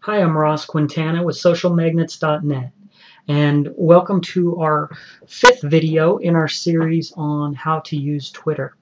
Hi, I'm Ross Quintana with socialmagnets.net, and welcome to our fifth video in our series on how to use Twitter.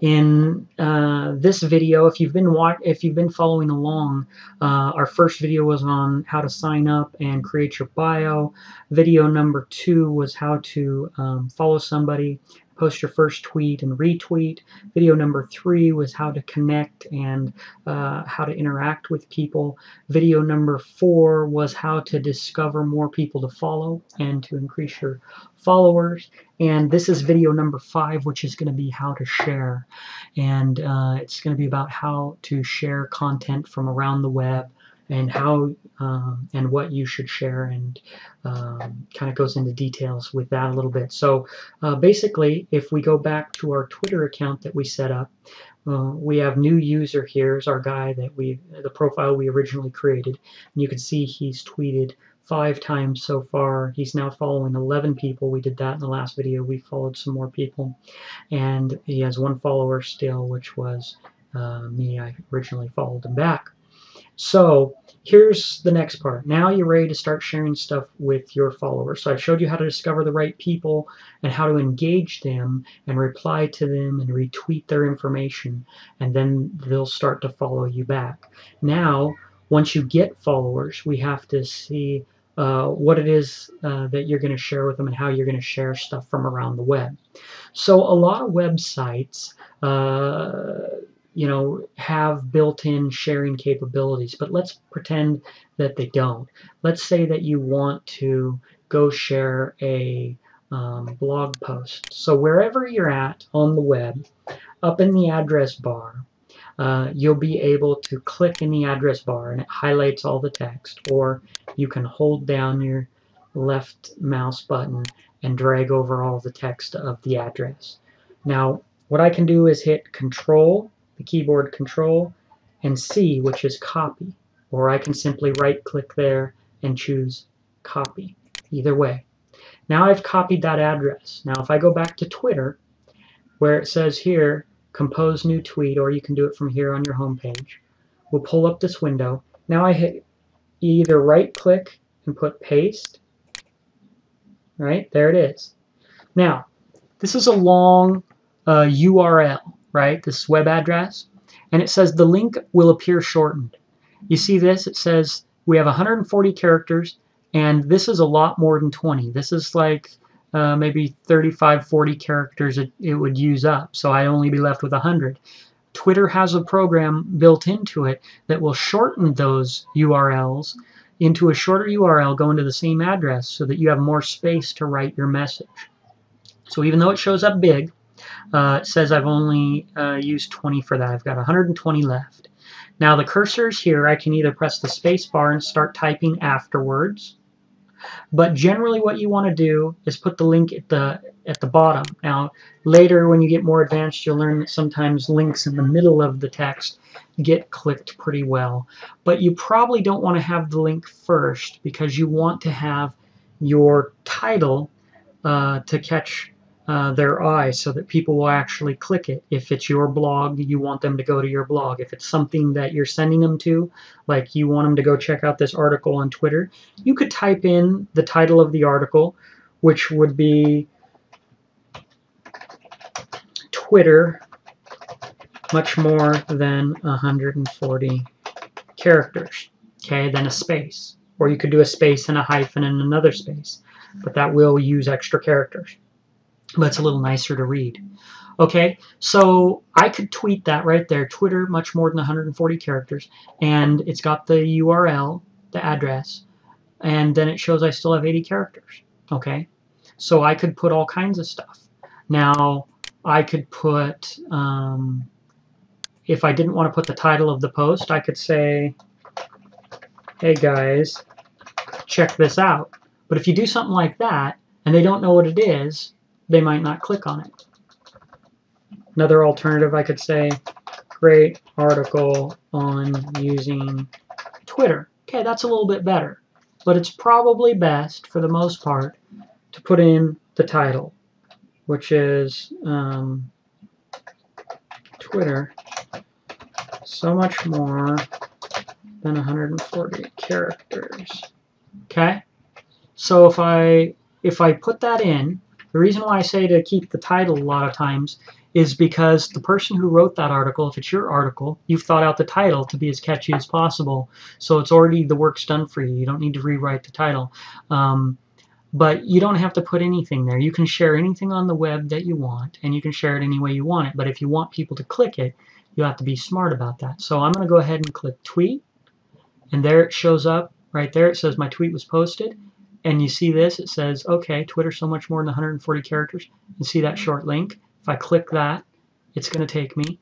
In this video, if you've been following along, our first video was on how to sign up and create your bio. Video number 2 was how to follow somebody, post your first tweet and retweet. Video number 3 was how to connect and how to interact with people. Video number 4 was how to discover more people to follow and to increase your followers. And this is video number 5, which is going to be how to share. And it's going to be about how to share content from around the web and how and what you should share, and kind of goes into details with that a little bit. So basically, if we go back to our Twitter account that we set up, we have new user here is our guy that the profile we originally created, and you can see he's tweeted 5 times so far. He's now following 11 people. We did that in the last video. We followed some more people, and he has 1 follower still, which was me. I originally followed him back. So here's the next part. Now you're ready to start sharing stuff with your followers. So I showed you how to discover the right people and how to engage them and reply to them and retweet their information, and then they'll start to follow you back. Now, once you get followers, we have to see what it is that you're going to share with them and how you're going to share stuff from around the web. So a lot of websites have built-in sharing capabilities, but let's pretend that they don't. Let's say that you want to go share a blog post. So wherever you're at on the web, up in the address bar, you'll be able to click in the address bar and it highlights all the text, or you can hold down your left mouse button and drag over all the text of the address. Now, what I can do is hit Control, the keyboard Control, and C, which is copy, or I can simply right-click there and choose copy. Either way. Now I've copied that address. Now if I go back to Twitter, where it says here, compose new tweet, or you can do it from here on your home page, we'll pull up this window. Now I hit either right-click and put paste. Right, there it is. Now, this is a long URL, right? This web address, and it says the link will appear shortened. You see this? It says we have 140 characters, and this is a lot more than 20. This is like maybe 35, 40 characters it would use up, so I'd only be left with 100. Twitter has a program built into it that will shorten those URLs into a shorter URL going to the same address so that you have more space to write your message. So even though it shows up big, it says I've only used 20 for that. I've got 120 left. Now the cursor is here. I can either press the space bar and start typing afterwards, but generally what you want to do is put the link at the bottom. Now later when you get more advanced, you'll learn that sometimes links in the middle of the text get clicked pretty well, but you probably don't want to have the link first, because you want to have your title to catch their eye so that people will actually click it. If it's your blog, you want them to go to your blog. If it's something that you're sending them to, like you want them to go check out this article on Twitter, you could type in the title of the article, which would be Twitter much more than 140 characters, okay, then a space. Or you could do a space and a hyphen and another space, but that will use extra characters. But it's a little nicer to read. Okay, so I could tweet that right there, Twitter much more than 140 characters, and it's got the URL, the address, and then it shows I still have 80 characters. Okay, so I could put all kinds of stuff. Now I could put, if I didn't want to put the title of the post, I could say, hey guys, check this out. But if you do something like that and they don't know what it is, they might not click on it. Another alternative, I could say, great article on using Twitter. Okay, that's a little bit better, but it's probably best for the most part to put in the title, which is Twitter so much more than 140 characters. Okay? So if I put that in, the reason why I say to keep the title a lot of times is because the person who wrote that article, if it's your article, you've thought out the title to be as catchy as possible. So it's already, the work's done for you. You don't need to rewrite the title. But you don't have to put anything there. You can share anything on the web that you want, and you can share it any way you want it. But if you want people to click it, you have to be smart about that. So I'm going to go ahead and click tweet, and there it shows up. Right there it says my tweet was posted. And you see this, it says, okay, Twitter so much more than 140 characters. You see that short link? If I click that, it's going to take me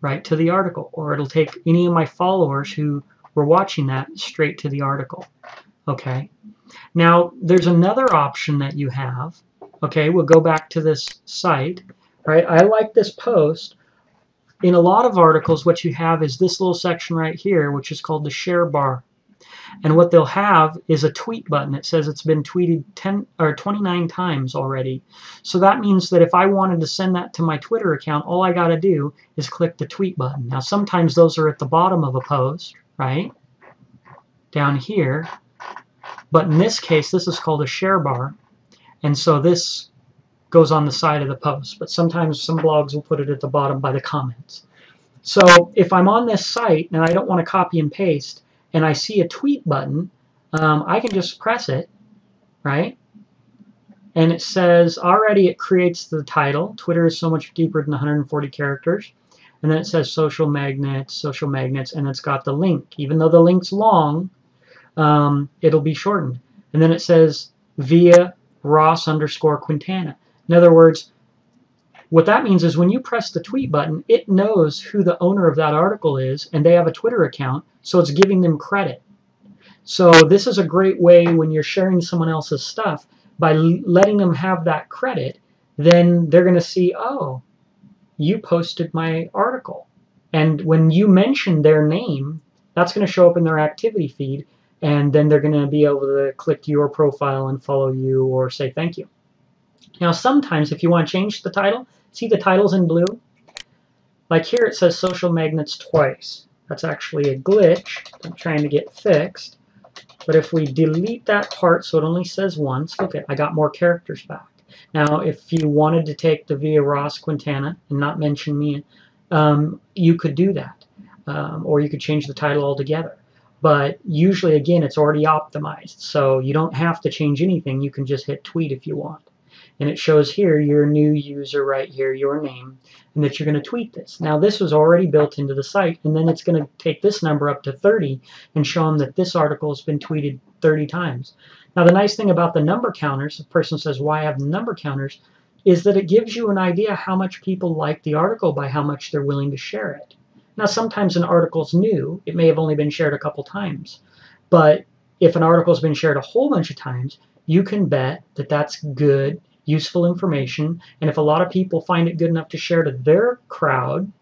right to the article, or it'll take any of my followers who were watching that straight to the article. Okay. Now, there's another option that you have. Okay, we'll go back to this site. Right, I like this post. In a lot of articles, what you have is this little section right here, which is called the share bar. And what they'll have is a tweet button. It says it's been tweeted 29 times already. So that means that if I wanted to send that to my Twitter account, all I got to do is click the tweet button. Now, sometimes those are at the bottom of a post, right? Down here. But in this case, this is called a share bar. And so this goes on the side of the post. But sometimes some blogs will put it at the bottom by the comments. So if I'm on this site and I don't want to copy and paste, and I see a tweet button, I can just press it, right? And it says, already it creates the title, Twitter is so much deeper than 140 characters. And then it says social magnets, and it's got the link. Even though the link's long, it'll be shortened. And then it says via Ross_Quintana. In other words, what that means is when you press the tweet button, it knows who the owner of that article is, and they have a Twitter account, so it's giving them credit. So this is a great way when you're sharing someone else's stuff, by letting them have that credit, then they're going to see, oh, you posted my article. And when you mention their name, that's going to show up in their activity feed, and then they're going to be able to click your profile and follow you or say thank you. Now, sometimes if you want to change the title, see the title's in blue? Like here it says social magnets twice. That's actually a glitch I'm trying to get fixed. But if we delete that part so it only says once, look at, I got more characters back. Now, if you wanted to take the via Ross_Quintana and not mention me, you could do that. Or you could change the title altogether. But usually, again, it's already optimized. So you don't have to change anything. You can just hit tweet if you want. And it shows here your new user right here, your name, and that you're going to tweet this. Now this was already built into the site, and then it's going to take this number up to 30 and show them that this article has been tweeted 30 times. Now the nice thing about the number counters, the person says, why have number counters, is that it gives you an idea how much people like the article by how much they're willing to share it. Now sometimes an article's new, it may have only been shared a couple times, but if an article's been shared a whole bunch of times, you can bet that that's good, useful information, and if a lot of people find it good enough to share to their crowd,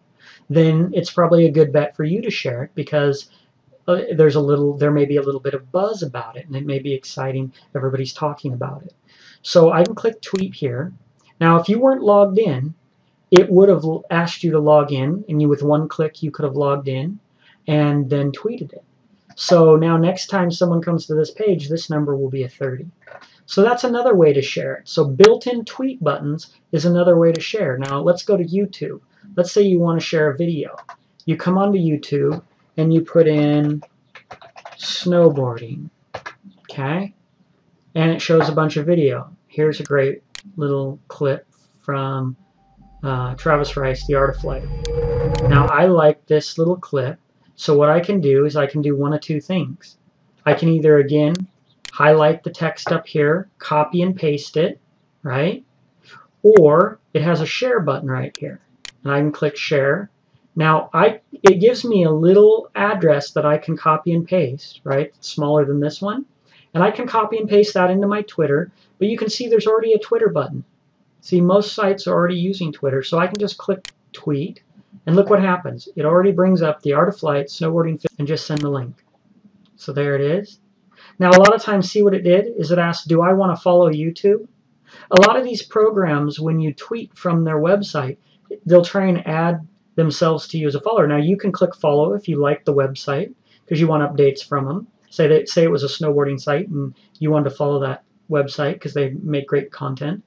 then it's probably a good bet for you to share it, because there may be a little bit of buzz about it, and it may be exciting. Everybody's talking about it. So I can click tweet here. Now, if you weren't logged in, it would have asked you to log in, and with one click you could have logged in and then tweeted it. So now next time someone comes to this page, this number will be a 30. So that's another way to share it. So built-in tweet buttons is another way to share. Now let's go to YouTube. Let's say you want to share a video. You come onto YouTube and you put in snowboarding, okay? And it shows a bunch of video. Here's a great little clip from Travis Rice, The Art of Flight. Now I like this little clip, so what I can do is I can do one of two things. I can either, again, highlight the text up here, copy and paste it, right? Or it has a share button right here. And I can click share. Now, it gives me a little address that I can copy and paste, right? It's smaller than this one. And I can copy and paste that into my Twitter, but you can see there's already a Twitter button. See, most sites are already using Twitter, so I can just click tweet, and look what happens. It already brings up The Art of Flight, snowboarding, and just send the link. So there it is. Now, a lot of times, see what it did is it asked, do I want to follow YouTube? A lot of these programs, when you tweet from their website, they'll try and add themselves to you as a follower. Now, you can click follow if you like the website. because you want updates from them. Say it was a snowboarding site and you wanted to follow that website because they make great content.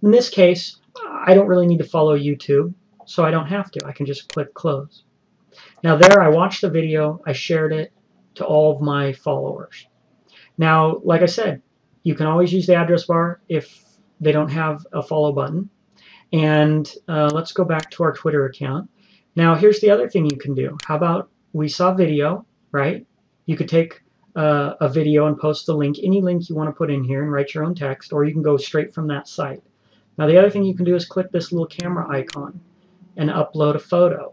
In this case, I don't really need to follow YouTube, so I don't have to. I can just click close. Now there, I watched the video, I shared it to all of my followers. Now, like I said, you can always use the address bar if they don't have a follow button. And let's go back to our Twitter account. Now, here's the other thing you can do. How about we saw video, right? You could take a video and post the link, any link you want to put in here and write your own text, or you can go straight from that site. Now, the other thing you can do is click this little camera icon and upload a photo.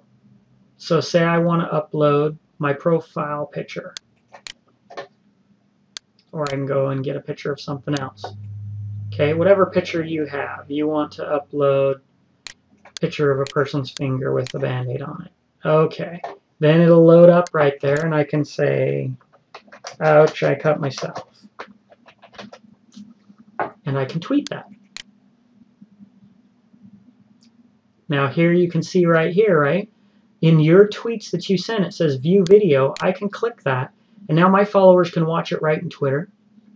So say I want to upload my profile picture. Or I can go and get a picture of something else. Okay, whatever picture you have, you want to upload a picture of a person's finger with a band-aid on it. Okay, then it'll load up right there and I can say, ouch, I cut myself. And I can tweet that. Now here you can see right here, right? In your tweets that you sent, it says view video. I can click that. And now my followers can watch it right in Twitter.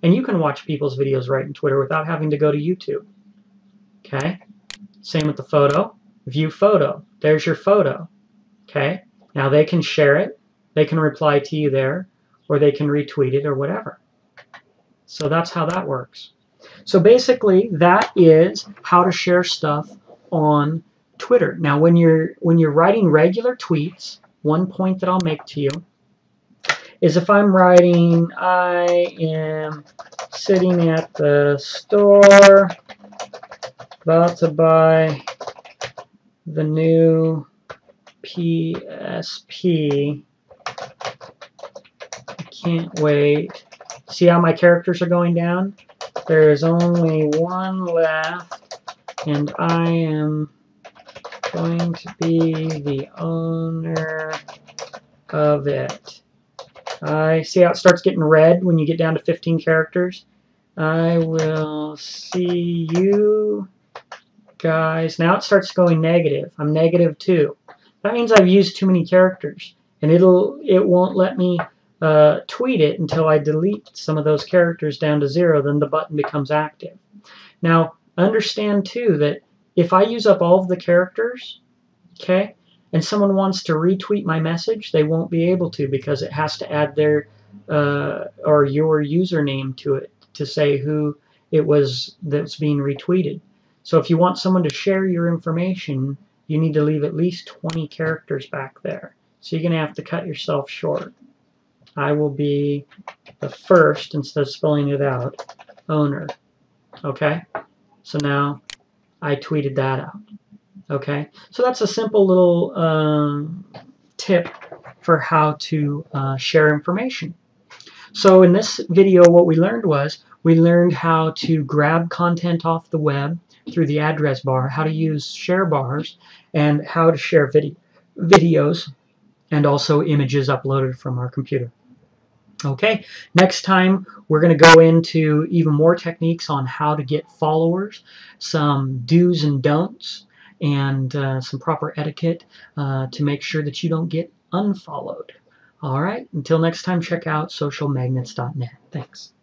And you can watch people's videos right in Twitter without having to go to YouTube. Okay? Same with the photo. View photo. There's your photo. Okay? Now they can share it. They can reply to you there. Or they can retweet it or whatever. So that's how that works. So basically, that is how to share stuff on Twitter. Now when you're writing regular tweets, one point that I'll make to you is if I'm writing, I am sitting at the store about to buy the new PSP. I can't wait. See how my characters are going down? There's only one left, and I am going to be the owner of it. I see how it starts getting red when you get down to 15 characters. I will see you guys. Now it starts going negative. I'm -2. That means I've used too many characters, and it won't let me tweet it until I delete some of those characters down to 0. Then the button becomes active. Now understand too that if I use up all of the characters, okay, and someone wants to retweet my message, they won't be able to because it has to add their or your username to it to say who it was that's being retweeted. So if you want someone to share your information, you need to leave at least 20 characters back there. So you're going to have to cut yourself short. I will be the first, instead of spelling it out, owner. Okay? So now I tweeted that out. Okay, so that's a simple little tip for how to share information. So in this video, what we learned how to grab content off the web through the address bar, how to use share bars, and how to share videos and also images uploaded from our computer. Okay, next time we're going to go into even more techniques on how to get followers, some do's and don'ts, and some proper etiquette to make sure that you don't get unfollowed. All right, until next time, check out socialmagnets.net. Thanks.